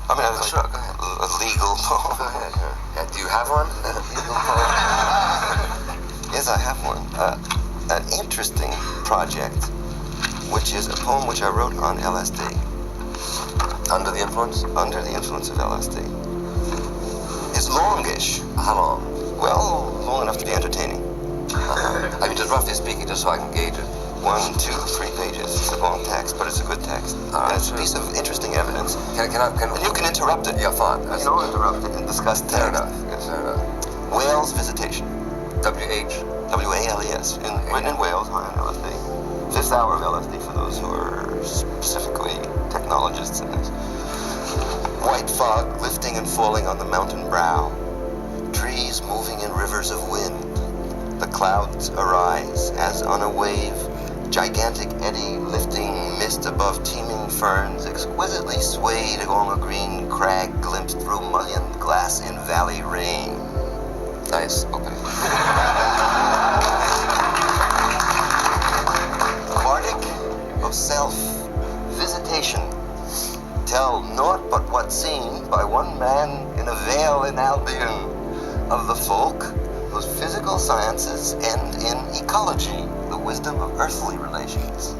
I mean, Sure, go ahead. a legal poem. Go ahead. Do you have one? Legal poem? Yes, I have one. An interesting project, which is a poem which I wrote on LSD. Under the influence? Under the influence of LSD. It's longish. How long? Well, long enough to be entertaining. I mean, just roughly speaking, just so I can gauge it. 1, 2, 3 pages. It's a long text, but it's a good text. And it's a piece of interesting evidence. Can And you can interrupt it. Yeah, fine. You know, interrupt it and discuss text. Fair enough. Yes, fair enough. Wales Visitation. W-H? W-A-L-E-S. Written in Wales, high on LSD. Fifth hour of LSD for those who are specifically technologists in this. White fog lifting and falling on the mountain brow. Trees moving in rivers of wind. The clouds arise as on a wave. Gigantic eddy lifting mist above teeming ferns, exquisitely swayed along a green crag glimpsed through mullioned glass in valley rain. Nice. Okay. Bardic of self, visitation. Tell naught but what's seen by one man in a vale in Albion, of the folk whose physical sciences end in ecology, the wisdom of earthly relations.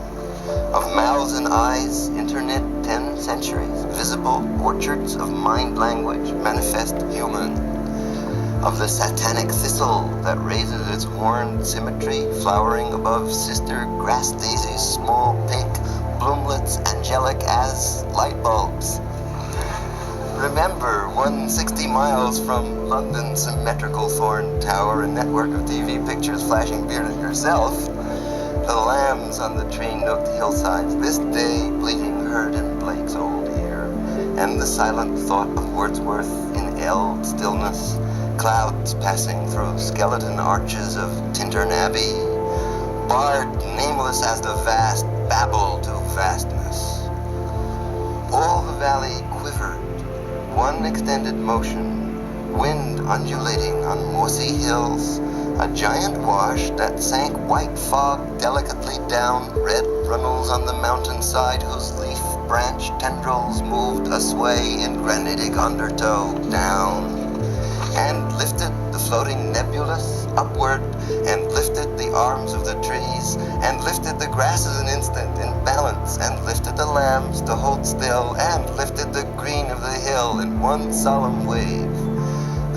Of mouths and eyes, internet 10 centuries, visible orchards of mind language, manifest human. Of the satanic thistle that raises its horned symmetry, flowering above sister grass daisies, small pink bloomlets, angelic as light bulbs. Remember, 160 miles from London's symmetrical thorn tower, a network of TV pictures flashing bearded yourself, the lambs on the tree-nooked hillsides, this day bleating heard in Blake's old ear, and the silent thought of Wordsworth in eld stillness, clouds passing through skeleton arches of Tintern Abbey, barred nameless as the vast, babble to vastness. All the valley quivered, one extended motion, wind undulating on mossy hills, a giant wash that sank white fog delicately down red runnels on the mountainside whose leaf branch tendrils moved a sway in granitic undertow down, and lifted the floating nebulous upward, and lifted the arms of the trees, and lifted the grasses an instant in balance, and lifted the lambs to hold still, and lifted the green of the hill in one solemn wave.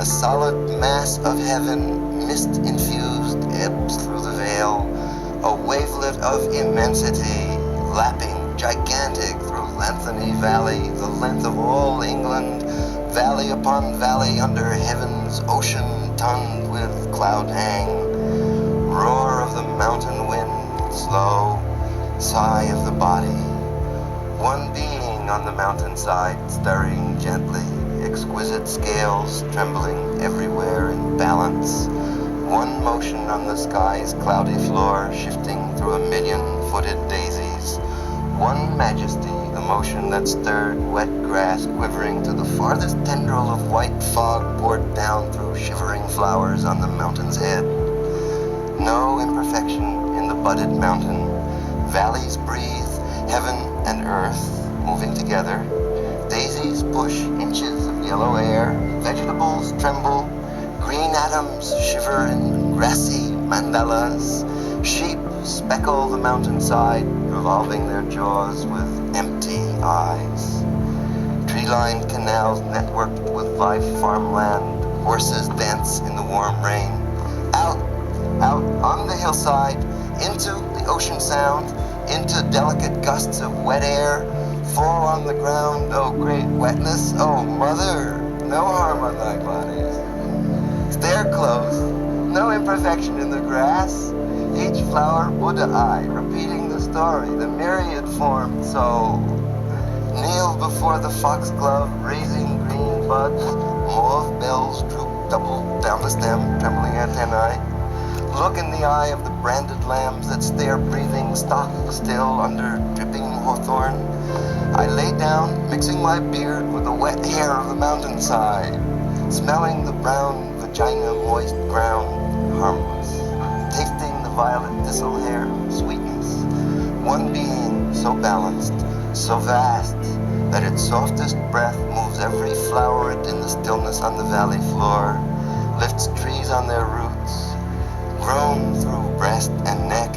A solid mass of heaven, mist-infused, ebbs through the veil, a wavelet of immensity, lapping gigantic through Lanthony Valley, the length of all England, valley upon valley under heaven's ocean tongued with cloud hang, roar of the mountain wind, slow, sigh of the body, one being on the mountainside stirring gently, exquisite scales trembling everywhere in balance, one motion on the sky's cloudy floor shifting through a million-footed daisies, one majesty, the motion that stirred wet grass quivering to the farthest tendril of white fog poured down through shivering flowers on the mountain's head. No imperfection in the budded mountain. Valleys breathe, heaven and earth moving together. Daisies push inches of yellow air, vegetables tremble, green atoms shiver in grassy mandalas, sheep speckle the mountainside, revolving their jaws with empty eyes. Tree-lined canals networked with life farmland, horses dance in the warm rain. Out on the hillside, into the ocean sound, into delicate gusts of wet air, fall on the ground, oh great wetness, oh mother, no harm on thy bodies. Stare close, no imperfection in the grass, each flower Buddha eye, repeating the story, the myriad formed soul. Kneel before the foxglove, raising green buds, mauve bells droop double down the stem, trembling antennae. Look in the eye of the branded lambs that stare breathing stock still under dripping hawthorn. I lay down, mixing my beard with the wet hair of the mountainside, smelling the brown vagina moist ground, harmless, tasting the violet thistle hair, sweetness. One being so balanced, so vast that its softest breath moves every floweret in the stillness on the valley floor, lifts trees on their roots, grown through breast and neck,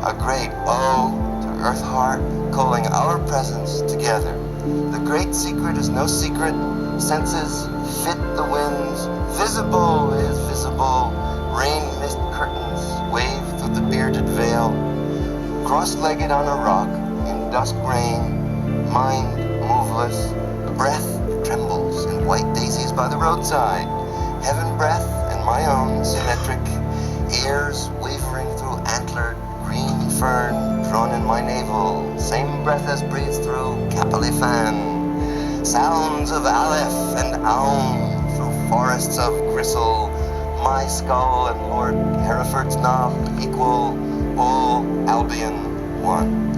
a great O to earth heart, calling our presence together. The great secret is no secret, senses fit the winds, visible is visible, rain mist curtains wave through the bearded veil, cross-legged on a rock in dusk rain, mind moveless, breath trembles in white daisies by the roadside, heaven breath and my own symmetric, ears wavering through antlered green fern drawn in my navel, same breath as breathes through Capelifan, sounds of Aleph and Aum through forests of gristle, my skull and Lord Hereford's knob equal, all Albion one.